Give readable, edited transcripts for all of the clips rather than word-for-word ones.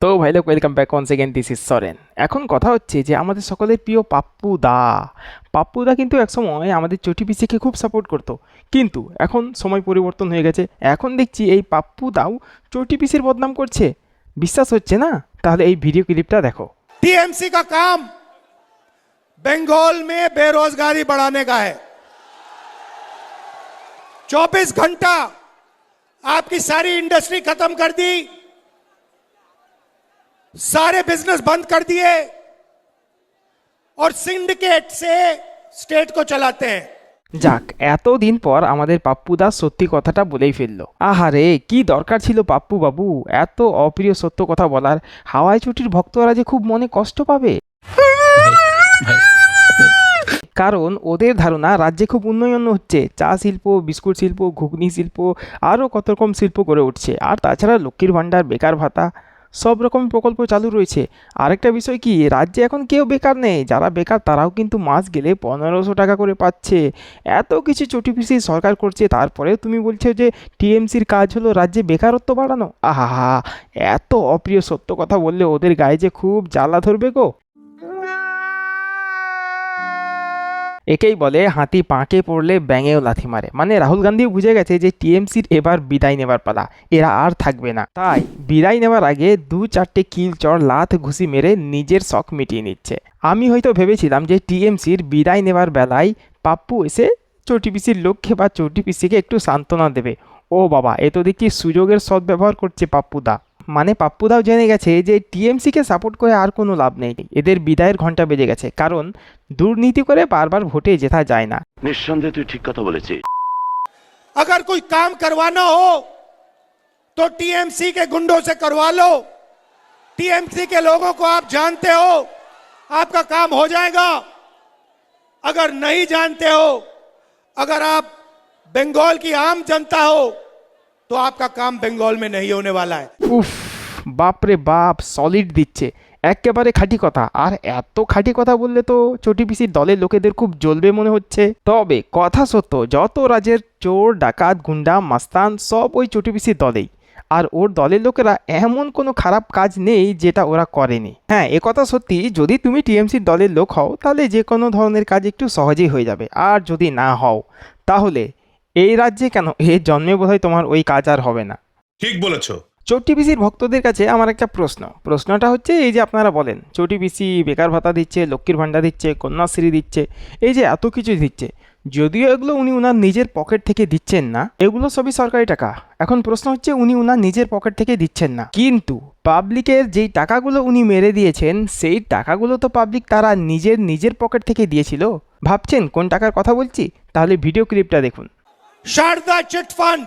তো ভাই লোক, welcome back once again, this is Soren. এখন কথা হচ্ছে যে আমাদের সকলের প্রিয় পাপ্পুদা কিন্তু একসময় আমাদের চটি পিসিকে খুব সাপোর্ট করতো, কিন্তু এখন সময় পরিবর্তন হয়ে গেছে। এখন দেখছি এই পাপ্পুদাও চটি পিসির বদনাম করছে। বিশ্বাস হচ্ছে না? তাহলে এই ভিডিও ক্লিপটা দেখো। टीएमसी का काम बंगाल में बेरोजगारी बढ़ाने का है। 24 घंटा आपकी सारी इंडस्ट्री खत्म कर दी, सारे बिजनेस बंद कर दिए और सिंडिकेट से स्टेट को चलाते हैं। যাক, এতদিন পর আমাদের পাপ্পুদা সত্যি কথাটা বলেই ফেললো। আহারে, কি দরকার ছিল পাপ্পু বাবু এত অপ্রিয় সত্য কথা বলার? হাওয়াই চটির ভক্তরা যে খুব মনে কষ্ট পাবে, কারণ ওদের ধারণা রাজ্যে খুব উন্নয়ন হচ্ছে। চা শিল্প, বিস্কুট শিল্প, ঘুগনি শিল্প, আরও কত রকম শিল্প গড়ে উঠছে। আর তাছাড়া লক্ষ্মীর ভাণ্ডার, বেকার ভাতা, সব রকম প্রকল্প চালু রয়েছে। আরেকটা বিষয় কি, রাজ্যে এখন কেউ বেকার নেই। যারা বেকার তারাও কিন্তু মাস গেলে 1500 টাকা করে পাচ্ছে। এত কিছু চটিপিসি সরকার করছে, তারপরে তুমি বলছো যে টিএমসির কাজ হলো রাজ্যে বেকারত্ব বাড়ানো। আহা, এত অপ্রিয় সত্য কথা বললে ওদের গায়ে যে খুব জ্বালা ধরবে গো। একেই বলে হাতি পাঁকে পড়লে ব্যাঙেও লাথি মারে। মানে রাহুল গান্ধীও বুঝে গেছে যে টিএমসির এবার বিদায় নেবার পালা, এরা আর থাকবে না। তাই বিদায় নেবার আগে 2-4টে কিল চড় লাথ ঘুষি মেরে নিজের শখ মিটিয়ে নিচ্ছে। আমি হয়তো ভেবেছিলাম যে টিএমসির বিদায় নেবার বেলায় পাপ্পু এসে চটি পিসির লক্ষ্যে বা চটি পিসিকে একটু সান্ত্বনা দেবে। ও বাবা, এ তো দেখছি সুযোগের সদ্ব্যবহার করছে পাপ্পুদা। মানে পাপ্পুদাও জেনে গেছে যে টিএমসিকে সাপোর্ট করে আর কোনো লাভ নেই, এদের বিদায়ের ঘন্টা বেজে গেছে। কারণ দুর্নীতি করে বারবার ভোটে জেতা যায় না। নিঃসন্দেহে তুই ঠিক কথা বলেছিস। अगर कोई काम करवाना हो तो टीएमसी के गुंडों से करवा लो। टीएमसी के लोगों को आप जानते हो, आपका काम हो जाएगा। अगर नहीं जानते हो, अगर आप बंगाल की आम जनता हो, तो आपका काम बंगाल में नहीं होने वाला है। উফ, বাপরে বাপ, সলিড দিচ্ছে, একেবারে খাঁটি কথা। আর এত খাঁটি কথা বললে তো চটি পিসির দলের লোকেদের খুব জ্বলবে মনে হচ্ছে। তবে কথা সত্য, যত রাজ্যের চোর, ডাকাত, গুন্ডা, মাস্তান সব ওই চটি পিসির দলেই। আর ওর দলের লোকেরা এমন কোনো খারাপ কাজ নেই যেটা ওরা করেনি। হ্যাঁ, এ কথা সত্যি, যদি তুমি টিএমসির দলের লোক হও তাহলে যে কোনো ধরনের কাজ একটু সহজেই হয়ে যাবে। আর যদি না হও তাহলে এই রাজ্যে কেন, এর জন্মে বোধহয় তোমার ওই কাজ আর হবে না। ঠিক বলেছো। চটি পিসির ভক্তদের কাছে আমার একটা প্রশ্নটা হচ্ছে, এই যে আপনারা বলেন চটি পিসি বেকার ভাতা দিচ্ছে, লক্ষ্মীর ভাণ্ডার দিচ্ছে, কন্যাশ্রী দিচ্ছে, এই যে এত কিছু দিচ্ছে, যদিও এগুলো উনি ওনার নিজের পকেট থেকে দিচ্ছেন না, এগুলো সবই সরকারি টাকা। এখন প্রশ্ন হচ্ছে, উনি ওনার নিজের পকেট থেকে দিচ্ছেন না, কিন্তু পাবলিকের যেই টাকাগুলো উনি মেরে দিয়েছেন সেই টাকাগুলো তো পাবলিক তারা নিজের পকেট থেকে দিয়েছিল। ভাবছেন কোন টাকার কথা বলছি? তাহলে ভিডিও ক্লিপটা দেখুন। शारदा चिट फंड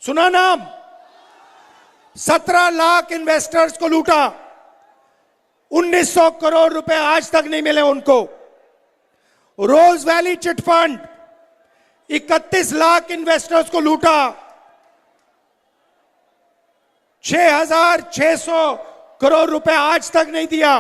सुना नाम? 17 लाख इन्वेस्टर्स को लूटा, 1900 करोड़ रुपए आज तक नहीं मिले उनको। Rose Valley chit fund 31 lakh investors को लूटा, 6600 करोड़ रुपए आज तक नहीं दिया।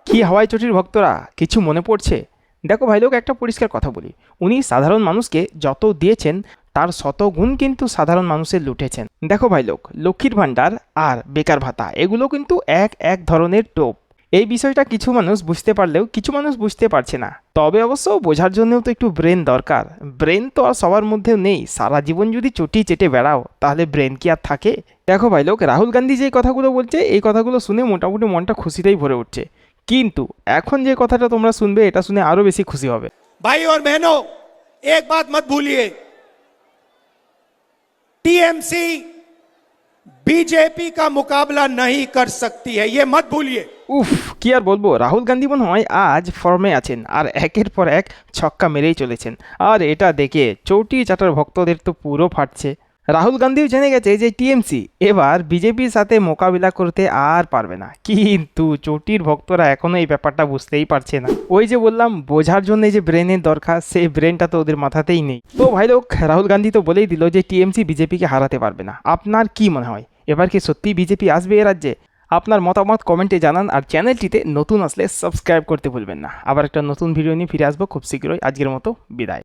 কি হাওয়াই চটির ভক্তরা, কিছু মনে পড়ছে? দেখো ভাই লোক, একটা পরিষ্কার কথা বলি, উনি সাধারণ মানুষকে যত দিয়েছেন তার শতগুণ কিন্তু সাধারণ মানুষের লুটেছেন। দেখো ভাই লোক, লক্ষ্মীর ভাণ্ডার আর বেকার ভাতা এগুলো কিন্তু এক ধরনের টোপ। এই বিষয়টা কিছু মানুষ বুঝতে পারলেও কিছু মানুষ বুঝতে পারছে না। তবে অবশ্য বোঝার জন্যও তো একটু ব্রেন দরকার। ব্রেন তো আর সবার মধ্যেও নেই। সারা জীবন যদি চটি চেটে বেড়াও তাহলে ব্রেন কি আর থাকে? দেখো ভাই লোক, রাহুল গান্ধী যে কথাগুলো বলছে এই কথাগুলো শুনে মোটামুটি মনটা খুশিতেই ভরে উঠছে, কিন্তু এখন যে কথাটা তোমরা শুনবে এটা শুনে আরো বেশি খুশি হবে। भाई और बहनों, एक बात मत भूलिए, टीएमसी बीजेपी का मुकाबला नहीं कर सकती है, ये मत भूलिए। উফ, কি আর বলবো, রাহুল গান্ধী মনে হয় আজ ফর্মে আছেন আর একের পর এক ছক্কা মেরেই চলেছেন। আর এটা দেখে চটি চাটার ভক্তদের তো পুরো ফাটছে। রাহুল গান্ধীও জেনে গেছে যে টিএমসি এবার বিজেপির সাথে মোকাবিলা করতে আর পারবে না, কিন্তু চটির ভক্তরা এখনো এই ব্যাপারটা বুঝতেই পারছে না। ওই যে বললাম, বোঝার জন্য যে ব্রেনের দরকার সেই ব্রেনটা তো ওদের মাথাতেই নেই। তো ভাই লোক, রাহুল গান্ধী তো বলেই দিল যে টিএমসি বিজেপিকে হারাতে পারবে না। আপনার কি মনে হয়, এবার কি সত্যি বিজেপি আসবে এ রাজ্যে? আপনার মতামত কমেন্টে জানান, আর চ্যানেলটিতে নতুন আসলে সাবস্ক্রাইব করতে ভুলবেন না। আবার একটা নতুন ভিডিও নিয়ে ফিরে আসবো খুব শীঘ্রই। আজকের মতো বিদায়।